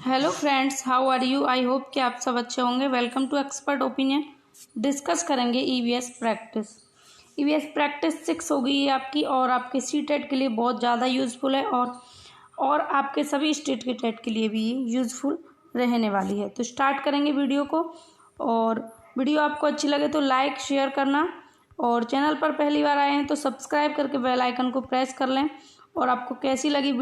Hello friends, how are you. I hope कि आप सब अच्छे होंगे। वेलकम टू एक्सपर्ट ओपिनियन। डिस्कस करेंगे ईवीएस प्रैक्टिस। ईवीएस प्रैक्टिस 6 होगी ये आपकी, और आपके सीटेट के लिए बहुत ज़्यादा यूज़फुल है और आपके सभी स्टेट के टेट के लिए भी ये यूज़फुल रहने वाली है। तो स्टार्ट करेंगे वीडियो को, और वीडियो आपको अच्छी लगे तो लाइक शेयर करना, और चैनल पर पहली बार आए हैं तो सब्सक्राइब करके बेल आइकन को प्रेस कर लें। और आपको कैसी लगी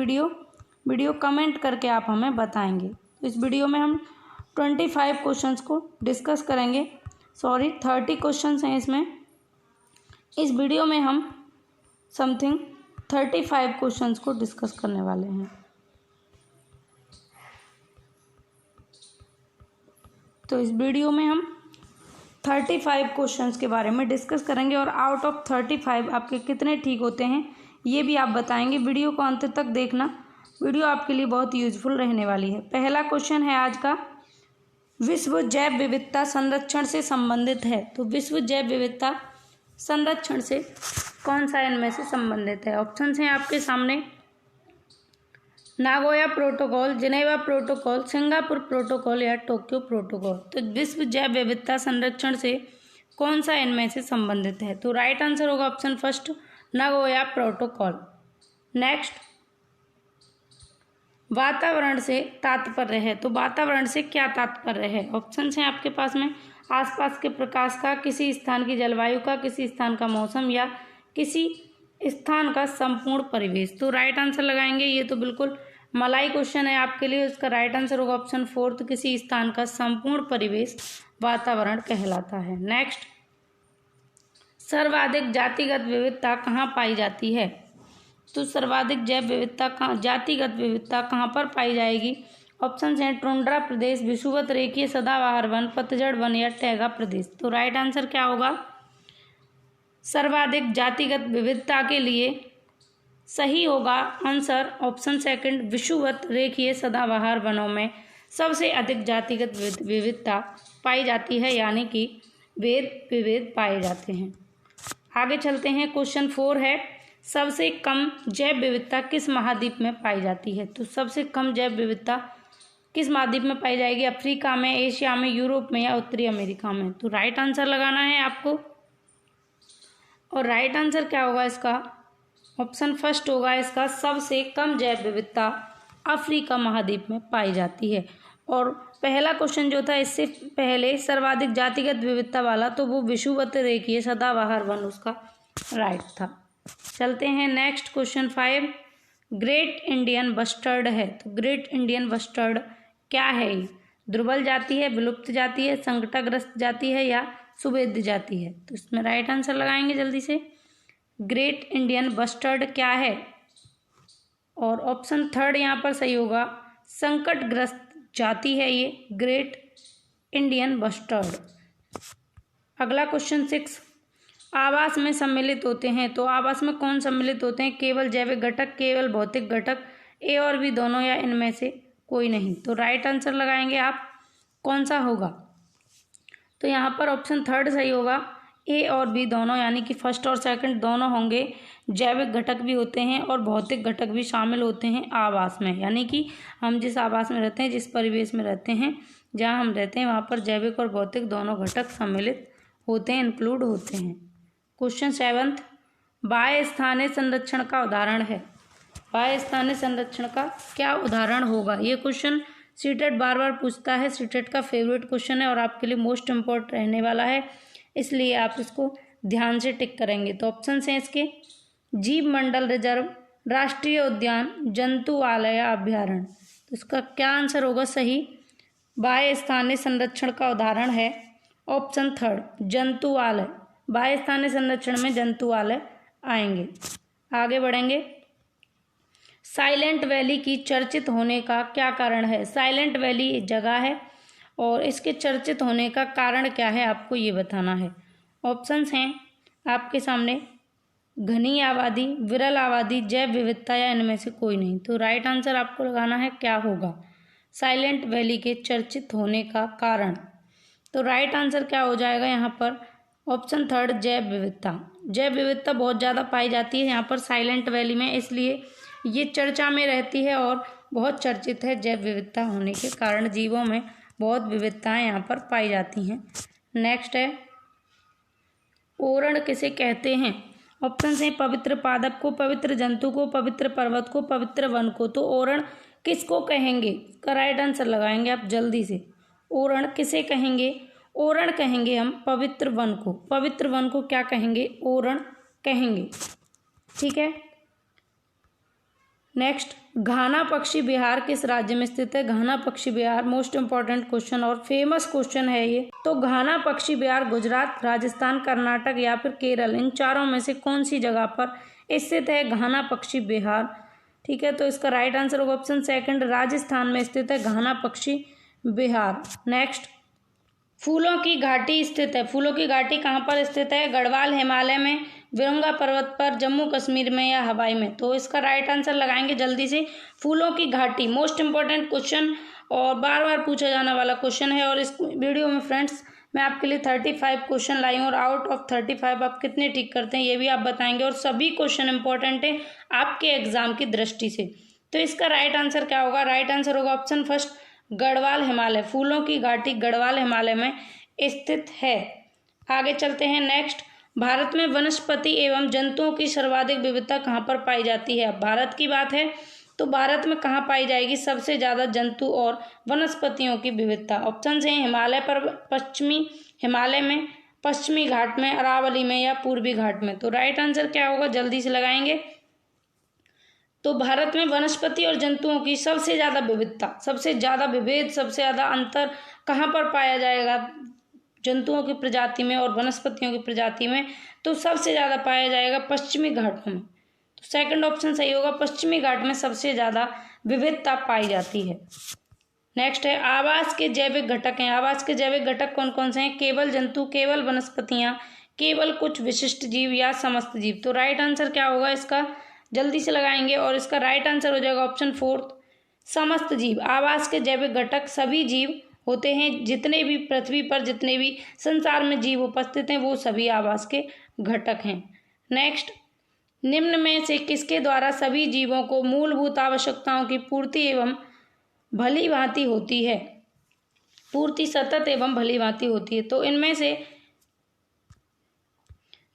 वीडियो कमेंट करके आप हमें बताएंगे। तो इस वीडियो में हम 25 क्वेश्चंस को डिस्कस करेंगे। 30 क्वेश्चंस हैं इसमें। इस वीडियो में हम समथिंग 35 क्वेश्चंस को डिस्कस करने वाले हैं। तो इस वीडियो में हम 35 क्वेश्चंस के बारे में डिस्कस करेंगे, और आउट ऑफ 35 आपके कितने ठीक होते हैं ये भी आप बताएंगे। वीडियो को अंत तक देखना, वीडियो आपके लिए बहुत यूजफुल रहने वाली है। पहला क्वेश्चन है आज का, विश्व जैव विविधता संरक्षण से संबंधित है। तो विश्व जैव विविधता संरक्षण से कौन सा इनमें से संबंधित है। ऑप्शंस हैं आपके सामने, Nagoya protocol, Geneva protocol, Singapore protocol या टोक्यो प्रोटोकॉल। तो विश्व जैव विविधता संरक्षण से कौन सा इनमें से संबंधित है। तो राइट आंसर होगा option first, Nagoya protocol. Next, वातावरण से तात्पर्य है। तो वातावरण से क्या तात्पर्य है। ऑप्शंस हैं आपके पास में, आसपास के प्रकाश का, किसी स्थान की जलवायु का, किसी स्थान का मौसम, या किसी स्थान का संपूर्ण परिवेश। तो राइट आंसर लगाएंगे। ये तो बिल्कुल मलाई क्वेश्चन है आपके लिए। इसका राइट आंसर होगा ऑप्शन फोर्थ, किसी स्थान का संपूर्ण परिवेश वातावरण कहलाता है। नेक्स्ट, सर्वाधिक जातिगत विविधता कहाँ पाई जाती है। तो सर्वाधिक जैव विविधता कहाँ, जातिगत विविधता कहाँ पर पाई जाएगी। ऑप्शन हैं टुंड्रा प्रदेश, विषुवत रेखीय सदाबहार वन, पतझड़ वन या टैगा प्रदेश। तो राइट आंसर क्या होगा, सर्वाधिक जातिगत विविधता के लिए सही होगा आंसर ऑप्शन सेकंड, विषुवत रेखीय सदाबहार वनों में सबसे अधिक जातिगत विविधता पाई जाती है, यानी कि विविध पाए जाते हैं। आगे चलते हैं। क्वेश्चन 4 है, सबसे कम जैव विविधता किस महाद्वीप में पाई जाती है। तो सबसे कम जैव विविधता किस महाद्वीप में पाई जाएगी, अफ्रीका में, एशिया में, यूरोप में या उत्तरी अमेरिका में। तो राइट आंसर लगाना है आपको, और राइट आंसर क्या होगा इसका, ऑप्शन फर्स्ट होगा इसका, सबसे कम जैव विविधता अफ्रीका महाद्वीप में पाई जाती है। और पहला क्वेश्चन जो था इससे पहले सर्वाधिक जातिगत विविधता वाला, तो वो विषुवत रेखीय सदाबहार वन उसका राइट था। चलते हैं next, question 5, great Indian bustard है। तो ग्रेट इंडियन बस्टर्ड क्या है। दुर्बल जाति है, विलुप्त जाति है, संकटग्रस्त जाति है या सुवेद्य जाति है। तो इसमें राइट आंसर लगाएंगे जल्दी से। ग्रेट इंडियन बस्टर्ड क्या है, और ऑप्शन थर्ड यहाँ पर सही होगा, संकटग्रस्त जाति है ये ग्रेट इंडियन बस्टर्ड। अगला क्वेश्चन 6, आवास में सम्मिलित होते हैं। तो आवास में कौन सम्मिलित होते हैं, केवल जैविक घटक, केवल भौतिक घटक, ए और बी दोनों, या इनमें से कोई नहीं। तो राइट आंसर लगाएंगे आप, कौन सा होगा। तो यहाँ पर ऑप्शन थर्ड सही होगा, ए और बी दोनों, यानी कि फर्स्ट और सेकंड दोनों होंगे। जैविक घटक भी होते हैं और भौतिक घटक भी शामिल होते हैं आवास में, यानी कि हम जिस आवास में रहते हैं, जिस परिवेश में रहते हैं, जहाँ हम रहते हैं, वहाँ पर जैविक और भौतिक दोनों घटक सम्मिलित होते हैं, इंक्लूड होते हैं। क्वेश्चन 7, बाह्य स्थानीय संरक्षण का उदाहरण है। बाह्य स्थानीय संरक्षण का क्या उदाहरण होगा। ये क्वेश्चन सीटेट बार बार पूछता है, सीटेट का फेवरेट क्वेश्चन है और आपके लिए मोस्ट इम्पोर्टेंट रहने वाला है, इसलिए आप इसको ध्यान से टिक करेंगे। तो ऑप्शन हैं इसके, जीव मंडल रिजर्व, राष्ट्रीय उद्यान, जंतुआलय या अभ्यारण्य। तो इसका क्या आंसर होगा सही, बाह्य स्थानीय संरक्षण का उदाहरण है ऑप्शन थर्ड, जंतुआलय। बाह्य स्थानीय संरक्षण में जंतुआलय आएंगे। आगे बढ़ेंगे, साइलेंट वैली की चर्चित होने का क्या कारण है। साइलेंट वैली एक जगह है और इसके चर्चित होने का कारण क्या है, आपको ये बताना है। ऑप्शंस हैं आपके सामने, घनी आबादी, विरल आबादी, जैव विविधता या इनमें से कोई नहीं। तो राइट आंसर आपको लगाना है क्या होगा, साइलेंट वैली के चर्चित होने का कारण। तो राइट आंसर क्या हो जाएगा यहाँ पर, ऑप्शन थर्ड, जैव विविधता। जैव विविधता बहुत ज़्यादा पाई जाती है यहाँ पर साइलेंट वैली में, इसलिए ये चर्चा में रहती है और बहुत चर्चित है जैव विविधता होने के कारण। जीवों में बहुत विविधताएं यहाँ पर पाई जाती हैं। नेक्स्ट है ओरण किसे कहते हैं? ऑप्शन है पवित्र पादप को, पवित्र जंतु को, पवित्र पर्वत को, पवित्र वन को। तो ओरण किसको कहेंगे? का राइट आंसर लगाएंगे आप जल्दी से। ओरण किसे कहेंगे? ओरण कहेंगे हम पवित्र वन को। पवित्र वन को क्या कहेंगे? ओरण कहेंगे। ठीक है। नेक्स्ट, घाना पक्षी विहार किस राज्य में स्थित है? घाना पक्षी विहार मोस्ट इंपॉर्टेंट क्वेश्चन और फेमस क्वेश्चन है ये। तो घाना पक्षी विहार गुजरात, राजस्थान, कर्नाटक या फिर केरल, इन चारों में से कौन सी जगह पर स्थित है घाना पक्षी विहार? ठीक है, तो इसका राइट आंसर होगा ऑप्शन सेकंड, राजस्थान में स्थित है घाना पक्षी विहार। नेक्स्ट, फूलों की घाटी स्थित है। फूलों की घाटी कहाँ पर स्थित है? गढ़वाल हिमालय में, विरंगा पर्वत पर, जम्मू कश्मीर में या हवाई में। तो इसका राइट आंसर लगाएंगे जल्दी से। फूलों की घाटी मोस्ट इंपॉर्टेंट क्वेश्चन और बार बार पूछा जाने वाला क्वेश्चन है। और इस वीडियो में फ्रेंड्स मैं आपके लिए 35 क्वेश्चन लाई हूँ और आउट ऑफ 35 आप कितने टिक करते हैं ये भी आप बताएंगे। और सभी क्वेश्चन इंपॉर्टेंट है आपके एग्जाम की दृष्टि से। तो इसका राइट आंसर क्या होगा? राइट आंसर होगा ऑप्शन फर्स्ट, गढ़वाल हिमालय। फूलों की घाटी गढ़वाल हिमालय में स्थित है। आगे चलते हैं। नेक्स्ट, भारत में वनस्पति एवं जंतुओं की सर्वाधिक विविधता कहाँ पर पाई जाती है? अब भारत की बात है तो भारत में कहाँ पाई जाएगी सबसे ज्यादा जंतु और वनस्पतियों की विविधता? ऑप्शन है हिमालय पर, पश्चिमी हिमालय में, पश्चिमी घाट में, अरावली में या पूर्वी घाट में। तो राइट आंसर क्या होगा? जल्दी से लगाएंगे। तो भारत में वनस्पति और जंतुओं की सबसे ज्यादा विविधता, सबसे ज्यादा विभेद, सबसे ज्यादा अंतर कहाँ पर पाया जाएगा जंतुओं की प्रजाति में और वनस्पतियों की प्रजाति में? तो सबसे ज्यादा पाया जाएगा पश्चिमी घाटों में। तो सेकंड ऑप्शन सही होगा, पश्चिमी घाट में सबसे ज्यादा विविधता पाई जाती है। नेक्स्ट है आवास के जैविक घटक हैं। आवास के जैविक घटक कौन कौन से हैं? केवल जंतु, केवल वनस्पतियां, केवल कुछ विशिष्ट जीव या समस्त जीव। तो राइट आंसर क्या होगा इसका? जल्दी से लगाएंगे। और इसका राइट आंसर हो जाएगा ऑप्शन फोर्थ, समस्त जीव। आवास के जैविक घटक सभी जीव होते हैं, जितने भी पृथ्वी पर जितने भी संसार में जीव उपस्थित हैं वो सभी आवास के घटक हैं। नेक्स्ट, निम्न में से किसके द्वारा सभी जीवों को मूलभूत आवश्यकताओं की पूर्ति एवं भली भांति होती है? पूर्ति सतत एवं भली भांति होती है। तो इनमें से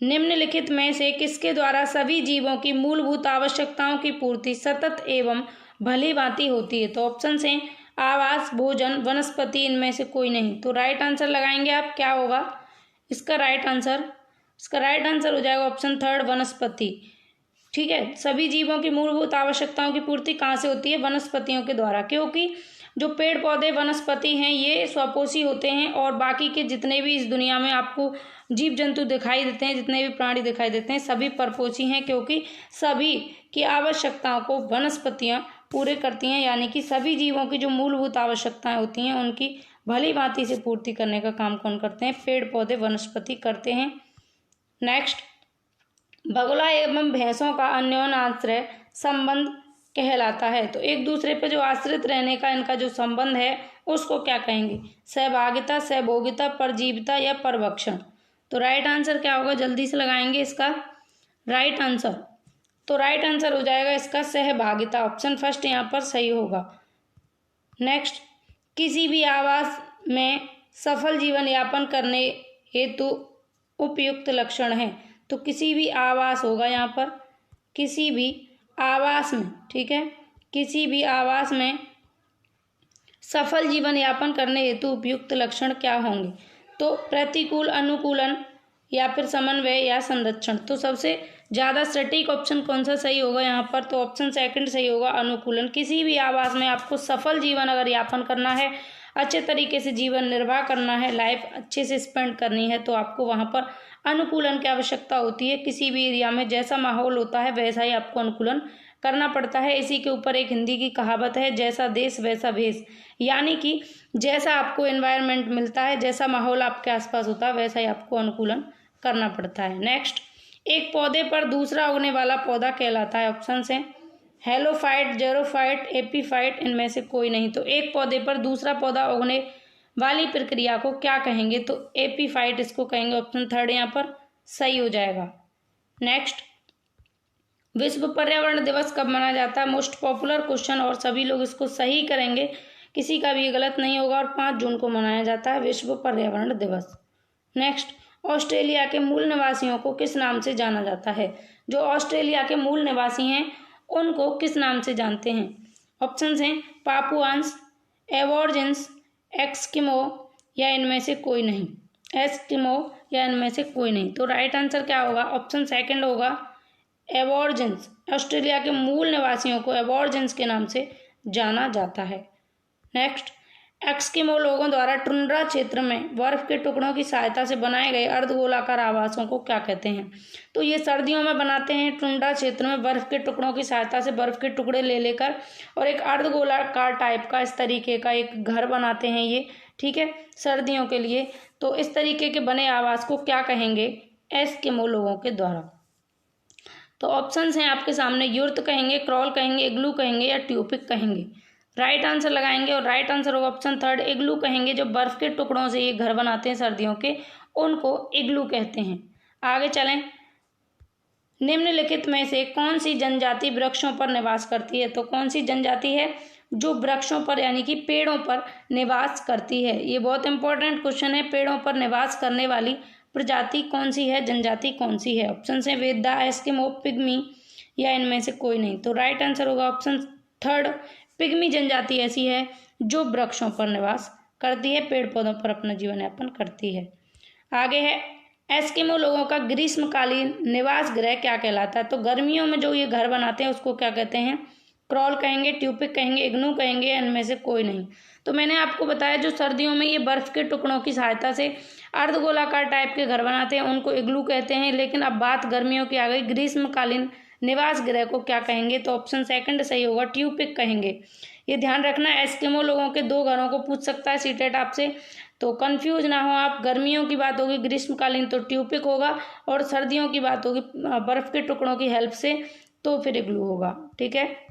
निम्नलिखित में से किसके द्वारा सभी जीवों की मूलभूत आवश्यकताओं की पूर्ति सतत एवं भली भांति होती है? तो ऑप्शन है आवास, भोजन, वनस्पति, इनमें से कोई नहीं। तो राइट आंसर लगाएंगे आप, क्या होगा इसका राइट आंसर? इसका राइट आंसर हो जाएगा ऑप्शन थर्ड, वनस्पति। ठीक है, सभी जीवों की मूलभूत आवश्यकताओं की पूर्ति कहाँ से होती है? वनस्पतियों के द्वारा। क्योंकि जो पेड़ पौधे वनस्पति हैं ये स्वपोषी होते हैं और बाकी के जितने भी इस दुनिया में आपको जीव जंतु दिखाई देते हैं, जितने भी प्राणी दिखाई देते हैं, सभी परपोषी हैं, क्योंकि सभी की आवश्यकताओं को वनस्पतियां पूरे करती हैं। यानी कि सभी जीवों की जो मूलभूत आवश्यकताएं होती हैं उनकी भली भांति से पूर्ति करने का काम कौन करते हैं? पेड़ पौधे वनस्पति करते हैं। नेक्स्ट, बगुला एवं भैंसों का अन्योन्याश्रय संबंध कहलाता है। तो एक दूसरे पर जो आश्रित रहने का इनका जो संबंध है उसको क्या कहेंगे? सहभागिता, सहभोगिता, परजीविता या परभक्षण। तो राइट आंसर क्या होगा? जल्दी से लगाएंगे इसका राइट आंसर। तो राइट आंसर हो जाएगा इसका सहभागिता। ऑप्शन फर्स्ट यहाँ पर सही होगा। नेक्स्ट, किसी भी आवास में सफल जीवन यापन करने हेतु उपयुक्त लक्षण है। तो किसी भी आवास होगा यहाँ पर, किसी भी आवास में, ठीक है, किसी भी आवास में सफल जीवन यापन करने हेतु उपयुक्त लक्षण क्या होंगे? तो प्रतिकूल, अनुकूलन या फिर समन्वय या संरक्षण। तो सबसे ज्यादा सटीक ऑप्शन कौन सा सही होगा यहाँ पर? तो ऑप्शन सेकंड सही होगा, अनुकूलन। किसी भी आवास में आपको सफल जीवन अगर यापन करना है, अच्छे तरीके से जीवन निर्वाह करना है, लाइफ अच्छे से स्पेंड करनी है, तो आपको वहाँ पर अनुकूलन की आवश्यकता होती है। किसी भी एरिया में जैसा माहौल होता है वैसा ही आपको अनुकूलन करना पड़ता है। इसी के ऊपर एक हिंदी की कहावत है, जैसा देश वैसा भेष। यानी कि जैसा आपको एनवायरनमेंट मिलता है, जैसा माहौल आपके आसपास होता है, वैसा ही आपको अनुकूलन करना पड़ता है। नेक्स्ट, एक पौधे पर दूसरा उगने वाला पौधा कहलाता है। ऑप्शन है हेलोफाइट, जेरोफाइट, एपीफाइट, इनमें से कोई नहीं। तो एक पौधे पर दूसरा पौधा उगने वाली प्रक्रिया को क्या कहेंगे? तो एपीफाइट इसको कहेंगे। ऑप्शन थर्ड यहाँ पर सही हो जाएगा। नेक्स्ट, विश्व पर्यावरण दिवस कब मनाया जाता है? मोस्ट पॉपुलर क्वेश्चन, और सभी लोग इसको सही करेंगे, किसी का भी गलत नहीं होगा। और 5 जून को मनाया जाता है विश्व पर्यावरण दिवस। नेक्स्ट, ऑस्ट्रेलिया के मूल निवासियों को किस नाम से जाना जाता है? जो ऑस्ट्रेलिया के मूल निवासी हैं उनको किस नाम से जानते हैं? ऑप्शंस हैं पापुआंस, एबॉर्जिन्स, एस्किमो या इनमें से कोई नहीं। एस्किमो या इनमें से कोई नहीं। तो राइट आंसर क्या होगा? ऑप्शन सेकंड होगा एबॉर्जिन्स। ऑस्ट्रेलिया के मूल निवासियों को एबॉर्जिन्स के नाम से जाना जाता है। नेक्स्ट, एस्किमो लोगों द्वारा टुंड्रा क्षेत्र में बर्फ के टुकड़ों की सहायता से बनाए गए अर्धगोलाकार आवासों को क्या कहते हैं? तो ये सर्दियों में बनाते हैं टुंड्रा क्षेत्र में बर्फ के टुकड़ों की सहायता से बर्फ के टुकड़े ले लेकर और एक अर्धगोलाकार टाइप का इस तरीके का एक घर बनाते हैं ये, ठीक है, सर्दियों के लिए। तो इस तरीके के बने आवास को क्या कहेंगे? एस्किमो लोगों के द्वारा। तो ऑप्शंस हैं आपके सामने, युर्त कहेंगे, क्रॉल कहेंगे, इग्लू कहेंगे या ट्यूपिक कहेंगे। राइट आंसर लगाएंगे और राइट आंसर होगा ऑप्शन थर्ड, इग्लू कहेंगे। जो बर्फ के टुकड़ों से ये घर बनाते हैं सर्दियों के, उनको इग्लू कहते हैं। आगे चलें, निम्नलिखित में से कौन सी जनजाति वृक्षों पर निवास करती है? तो कौन सी जनजाति है जो वृक्षों पर यानी कि पेड़ों पर निवास करती है? ये बहुत इंपॉर्टेंट क्वेश्चन है। पेड़ों पर निवास करने वाली प्रजाति कौन सी है, जनजाति कौन सी है? ऑप्शन है वेदा, एस्किमो, पिग्मी या इनमें से कोई नहीं। तो राइट आंसर होगा ऑप्शन थर्ड, पिग्मी जनजाति ऐसी है जो वृक्षों पर निवास करती है, पेड़ पौधों पर अपना जीवन यापन करती है। आगे है, एस्किमो लोगों का ग्रीष्मकालीन निवास गृह क्या कहलाता है? तो गर्मियों में जो ये घर बनाते हैं उसको क्या कहते हैं? क्रॉल कहेंगे, ट्यूपिक कहेंगे, इग्नू कहेंगे, इनमें से कोई नहीं। तो मैंने आपको बताया जो सर्दियों में ये बर्फ के टुकड़ों की सहायता से अर्धगोलाकार टाइप के घर बनाते हैं उनको इग्लू कहते हैं। लेकिन अब बात गर्मियों की आ गई, ग्रीष्मकालीन निवास गृह को क्या कहेंगे? तो ऑप्शन सेकंड सही होगा, ट्यूपिक कहेंगे। ये ध्यान रखना, एस्किमो लोगों के 2 घरों को पूछ सकता है सीटेट आपसे, तो कंफ्यूज ना हो आप। गर्मियों की बात होगी ग्रीष्मकालीन तो ट्यूपिक होगा, और सर्दियों की बात होगी बर्फ के टुकड़ों की हेल्प से तो फिर इग्लू होगा, ठीक है।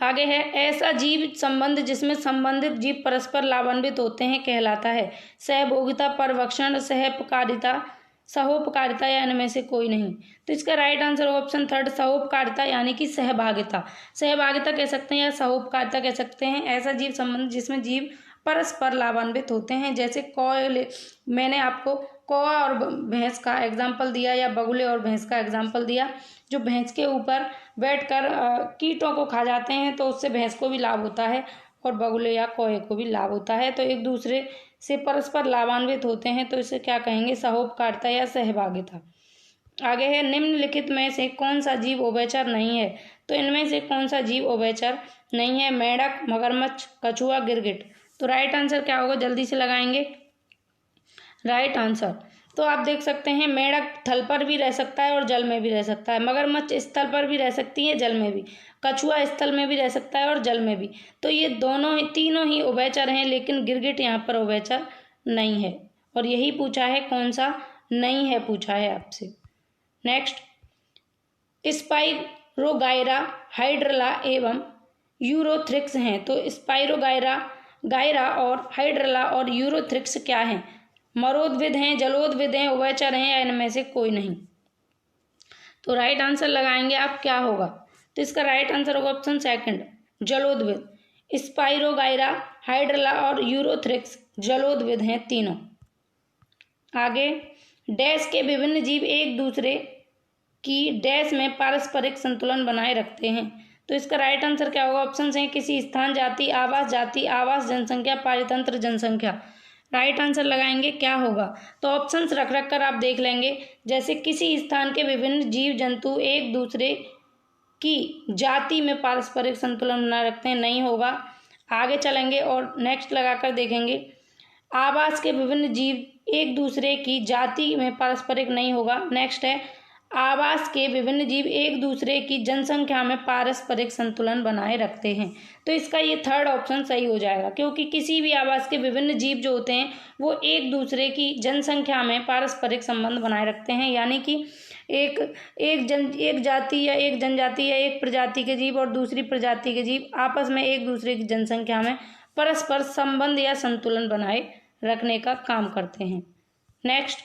आगे है, ऐसा जीव संबंध जिसमें संबंधित जीव परस्पर लाभान्वित होते हैं कहलाता है? सहभोगिता, परभक्षण, सहपकारिता, सहोपकारिता या इनमें से कोई नहीं। तो इसका राइट आंसर ऑप्शन थर्ड, सहोपकारिता यानी कि सहभागिता। सहभागिता कह सकते हैं या सहोपकारिता कह सकते हैं। ऐसा जीव संबंध जिसमें जीव परस्पर लाभान्वित होते हैं, जैसे कौए, मैंने आपको कौआ और भैंस का एग्जाम्पल दिया या बगुले और भैंस का एग्जाम्पल दिया। जो भैंस के ऊपर बैठकर कीटों को खा जाते हैं तो उससे भैंस को भी लाभ होता है और बगुले या कौए को भी लाभ होता है। तो एक दूसरे से परस्पर लाभान्वित होते हैं, तो इसे क्या कहेंगे? सहोपकारिता या सहभागिता। आगे है, निम्नलिखित में से कौन सा जीव उभयचर नहीं है? तो इनमें से कौन सा जीव उभयचर नहीं है? मेंढक, मगरमच्छ, कछुआ, गिरगिट। तो राइट आंसर क्या होगा? जल्दी से लगाएंगे राइट आंसर। तो आप देख सकते हैं मेंढक थल पर भी रह सकता है और जल में भी रह सकता है, मगरमच्छ स्थल पर भी रह सकती है, जल में भी, कछुआ स्थल में भी रह सकता है और जल में भी। तो ये तीनों ही उभयचर हैं, लेकिन गिरगिट यहाँ पर उभयचर नहीं है। और यही पूछा है, कौन सा नहीं है पूछा है आपसे। नेक्स्ट, स्पाइरोगाइरा, हाइड्रला एवं यूरोथ्रिक्स हैं। तो स्पाइरोगाइरा और हाइड्रला और यूरोथ्रिक्स क्या हैं? मरोदविद हैं, जलोदविद हैं, उभयचर हैं या इनमें से कोई नहीं। तो राइट आंसर लगाएंगे आप, क्या होगा? तो इसका राइट आंसर होगा ऑप्शन सेकंड, जलोदविद। स्पाइरोगाइरा, हाइड्रला और यूरोथ्रिक्स जलोदविद हैं तीनों। आगे, डैश के विभिन्न जीव एक दूसरे की डैश में पारस्परिक संतुलन बनाए रखते हैं। तो इसका राइट आंसर क्या होगा? ऑप्शन हैं किसी स्थान, जाति, आवास, जनसंख्या, पारितंत्र, जनसंख्या। राइट आंसर लगाएंगे, क्या होगा? तो ऑप्शंस रख कर आप देख लेंगे, जैसे किसी स्थान के विभिन्न जीव जंतु एक दूसरे की जाति में पारस्परिक संतुलन बनाए रखते हैं, नहीं होगा। आगे चलेंगे और नेक्स्ट लगाकर देखेंगे, आवास के विभिन्न जीव एक दूसरे की जाति में पारस्परिक नहीं होगा। नेक्स्ट है, आवास के विभिन्न जीव एक दूसरे की जनसंख्या में पारस्परिक संतुलन बनाए रखते हैं। तो इसका ये थर्ड ऑप्शन सही हो जाएगा, क्योंकि किसी भी आवास के विभिन्न जीव जो होते हैं वो एक दूसरे की जनसंख्या में पारस्परिक संबंध बनाए रखते हैं, यानी कि एक जाति या एक जनजाति या एक प्रजाति के जीव और दूसरी प्रजाति के जीव आपस में एक दूसरे की जनसंख्या में परस्पर संबंध या संतुलन बनाए रखने का काम करते हैं। नेक्स्ट,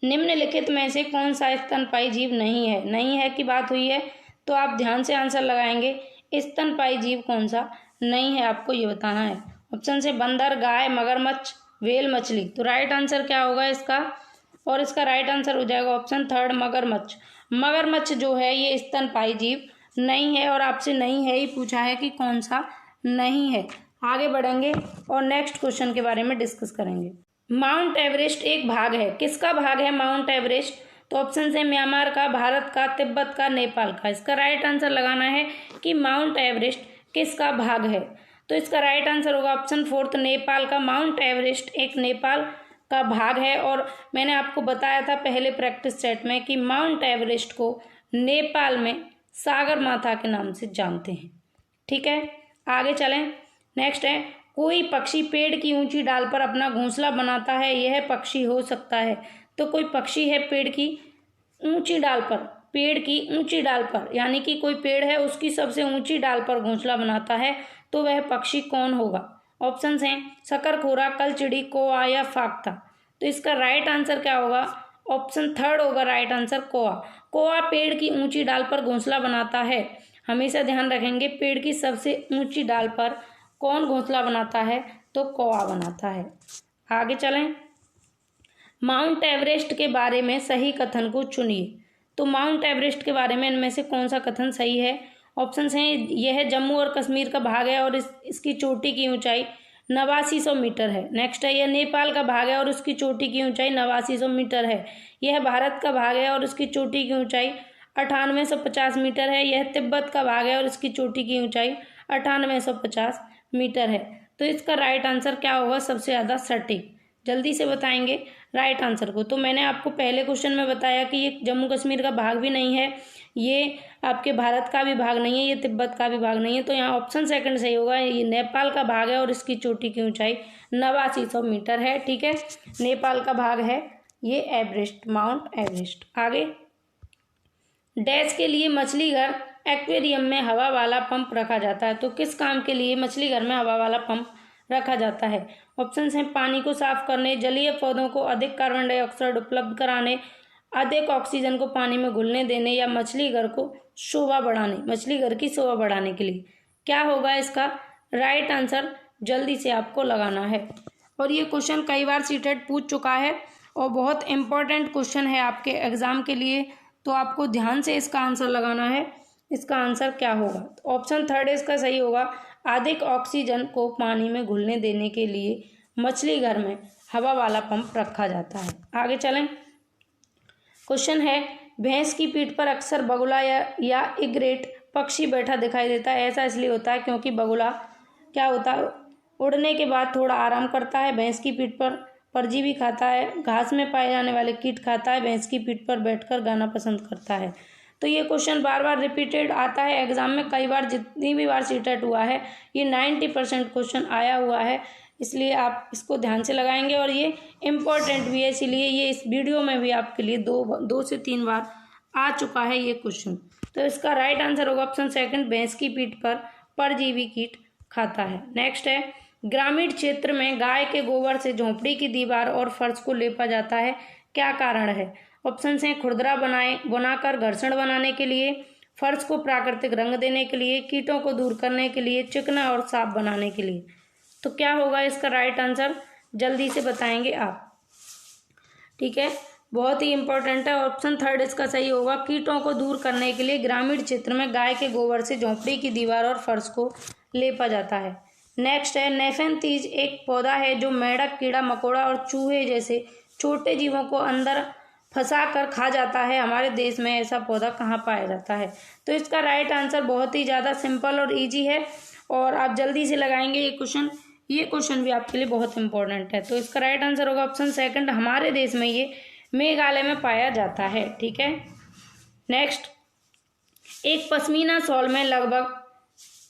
निम्नलिखित में से कौन सा स्तनपायी जीव नहीं है? नहीं है की बात हुई है तो आप ध्यान से आंसर लगाएंगे। स्तनपायी जीव कौन सा नहीं है आपको ये बताना है। ऑप्शन से बंदर, गाय, मगरमच्छ, व्हेल, मछली। तो राइट आंसर क्या होगा इसका? और इसका राइट आंसर हो जाएगा ऑप्शन थर्ड, मगरमच्छ। मगरमच्छ जो है ये स्तनपायी जीव नहीं है और आपसे नहीं है ही पूछा है कि कौन सा नहीं है। आगे बढ़ेंगे और नेक्स्ट क्वेश्चन के बारे में डिस्कस करेंगे। माउंट एवरेस्ट एक भाग है, किसका भाग है माउंट एवरेस्ट? तो ऑप्शन से म्यांमार का, भारत का, तिब्बत का, नेपाल का। इसका राइट आंसर लगाना है कि माउंट एवरेस्ट किसका भाग है। तो इसका राइट आंसर होगा ऑप्शन फोर्थ, नेपाल का। माउंट एवरेस्ट एक नेपाल का भाग है और मैंने आपको बताया था पहले प्रैक्टिस सेट में कि माउंट एवरेस्ट को नेपाल में सागरमाथा के नाम से जानते हैं। ठीक है, आगे चलें। नेक्स्ट है, कोई पक्षी पेड़ की ऊंची डाल पर अपना घोंसला बनाता है, यह पक्षी हो सकता है। तो कोई पक्षी है पेड़ की ऊंची डाल पर, पेड़ की ऊंची डाल पर, यानी कि कोई पेड़ है उसकी सबसे ऊंची डाल पर घोंसला बनाता है, तो वह पक्षी कौन होगा? ऑप्शन हैं शकरखोरा, कलचिड़ी, कौआ या फाख्ता। तो इसका राइट आंसर क्या होगा? ऑप्शन थर्ड होगा राइट आंसर, कौआ। कौआ पेड़ की ऊंची डाल पर घोंसला बनाता है। हमेशा ध्यान रखेंगे, पेड़ की सबसे ऊंची डाल पर कौन घोंसला बनाता है? तो कौआ बनाता है। आगे चलें। माउंट एवरेस्ट के बारे में सही कथन को चुनिए। तो माउंट एवरेस्ट के बारे में इनमें से कौन सा कथन सही है? ऑप्शन हैं, यह जम्मू और कश्मीर का भाग है और इसकी चोटी की ऊंचाई 8900 मीटर है। नेक्स्ट है, यह नेपाल का भाग है और उसकी चोटी की ऊंचाई 8900 मीटर है। यह भारत का भाग है और उसकी चोटी की ऊंचाई 9850 मीटर है। यह तिब्बत का भाग है और इसकी चोटी की ऊंचाई 9850 मीटर है। तो इसका राइट आंसर क्या होगा सबसे ज़्यादा सटीक? जल्दी से बताएंगे राइट आंसर को। तो मैंने आपको पहले क्वेश्चन में बताया कि ये जम्मू कश्मीर का भाग भी नहीं है, ये आपके भारत का भी भाग नहीं है, ये तिब्बत का भी भाग नहीं है। तो यहाँ ऑप्शन सेकंड सही होगा, ये नेपाल का भाग है और इसकी चोटी की ऊंचाई 8900 मीटर है। ठीक है, नेपाल का भाग है ये एवरेस्ट, माउंट एवरेस्ट। आगे, डैश के लिए मछली घर एक्वेरियम में हवा वाला पंप रखा जाता है। तो किस काम के लिए मछली घर में हवा वाला पंप रखा जाता है? ऑप्शन हैं पानी को साफ करने, जलीय पौधों को अधिक कार्बन डाइऑक्साइड उपलब्ध कराने, अधिक ऑक्सीजन को पानी में घुलने देने, या मछली घर को शोभा बढ़ाने, मछली घर की शोभा बढ़ाने के लिए। क्या होगा इसका राइट आंसर? जल्दी से आपको लगाना है। और ये क्वेश्चन कई बार सीटेट पूछ चुका है और बहुत इंपॉर्टेंट क्वेश्चन है आपके एग्जाम के लिए, तो आपको ध्यान से इसका आंसर लगाना है। इसका आंसर क्या होगा? ऑप्शन थर्ड इसका सही होगा, अधिक ऑक्सीजन को पानी में घुलने देने के लिए मछली घर में हवा वाला पंप रखा जाता है। आगे चलें। क्वेश्चन है, भैंस की पीठ पर अक्सर बगुला या इग्रेट पक्षी बैठा दिखाई देता है। ऐसा इसलिए होता है क्योंकि बगुला क्या होता है, उड़ने के बाद थोड़ा आराम करता है। भैंस की पीठ पर परजीवी खाता है, घास में पाए जाने वाले कीट खाता है, भैंस की पीठ पर बैठकर गाना पसंद करता है। तो ये क्वेश्चन बार बार रिपीटेड आता है एग्जाम में, कई बार, जितनी भी बार सीटेट हुआ है ये 90% क्वेश्चन आया हुआ है, इसलिए आप इसको ध्यान से लगाएंगे और ये इम्पोर्टेंट भी है, इसीलिए ये इस वीडियो में भी आपके लिए दो से तीन बार आ चुका है ये क्वेश्चन। तो इसका राइट आंसर होगा ऑप्शन सेकंड, भैंस की पीठ पर परजीवी कीट खाता है। नेक्स्ट है, ग्रामीण क्षेत्र में गाय के गोबर से झोंपड़ी की दीवार और फर्श को लेपा जाता है, क्या कारण है? ऑप्शन हैं खुरदरा बनाकर घर्षण बनाने के लिए, फर्श को प्राकृतिक रंग देने के लिए, कीटों को दूर करने के लिए, चिकना और साफ बनाने के लिए। तो क्या होगा इसका राइट आंसर? जल्दी से बताएंगे आप। ठीक है, बहुत ही इंपॉर्टेंट है, ऑप्शन थर्ड इसका सही होगा, कीटों को दूर करने के लिए ग्रामीण क्षेत्र में गाय के गोबर से झोंपड़ी की दीवार और फर्श को लेपा जाता है। नेक्स्ट है, नेफेंथीज एक पौधा है जो मेंढक, कीड़ा मकोड़ा और चूहे जैसे छोटे जीवों को अंदर फंसा कर खा जाता है। हमारे देश में ऐसा पौधा कहाँ पाया जाता है? तो इसका राइट आंसर बहुत ही ज़्यादा सिंपल और इजी है और आप जल्दी से लगाएंगे ये क्वेश्चन भी आपके लिए बहुत इंपॉर्टेंट है। तो इसका राइट आंसर होगा ऑप्शन सेकंड, हमारे देश में ये मेघालय में पाया जाता है। ठीक है, नेक्स्ट, एक पश्मीना शॉल में लगभग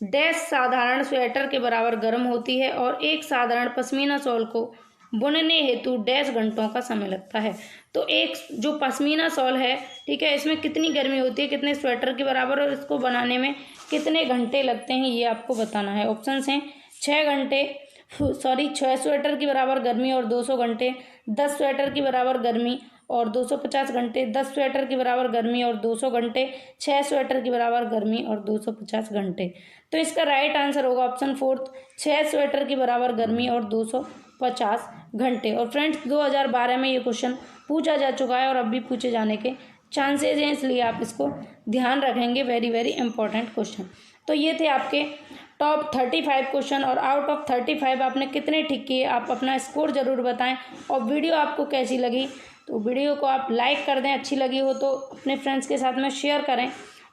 डैश साधारण स्वेटर के बराबर गर्म होती है और एक साधारण पश्मीना शॉल को बुनने हेतु डैश घंटों का समय लगता है। तो एक जो पश्मीना शॉल है, ठीक है, इसमें कितनी गर्मी होती है, कितने स्वेटर के बराबर, और इसको बनाने में कितने घंटे लगते हैं ये आपको बताना है। ऑप्शन हैं 6 स्वेटर की बराबर गर्मी और 200 घंटे, 10 स्वेटर की बराबर गर्मी और 250 घंटे, 10 स्वेटर के बराबर गर्मी और 200 घंटे, 6 स्वेटर के बराबर गर्मी और 250 घंटे। तो इसका राइट आंसर होगा ऑप्शन 4, 6 स्वेटर के बराबर गर्मी और 250 घंटे। और फ्रेंड्स 2012 में ये क्वेश्चन पूछा जा चुका है और अब भी पूछे जाने के चांसेस हैं, इसलिए आप इसको ध्यान रखेंगे। Very very important question. तो ये थे आपके टॉप 35 क्वेश्चन और आउट ऑफ 35 आपने कितने ठीक किए, आप अपना स्कोर ज़रूर बताएं। और वीडियो आपको कैसी लगी, तो वीडियो को आप लाइक कर दें, अच्छी लगी हो तो अपने फ्रेंड्स के साथ में शेयर करें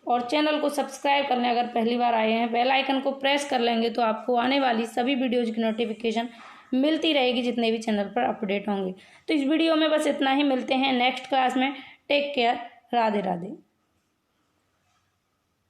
और चैनल को सब्सक्राइब कर लें अगर पहली बार आए हैं। बेल आइकन को प्रेस कर लेंगे तो आपको आने वाली सभी वीडियोज़ की नोटिफिकेशन मिलती रहेगी जितने भी चैनल पर अपडेट होंगे। तो इस वीडियो में बस इतना ही, मिलते हैं नेक्स्ट क्लास में। Take care, Radhe Radhe.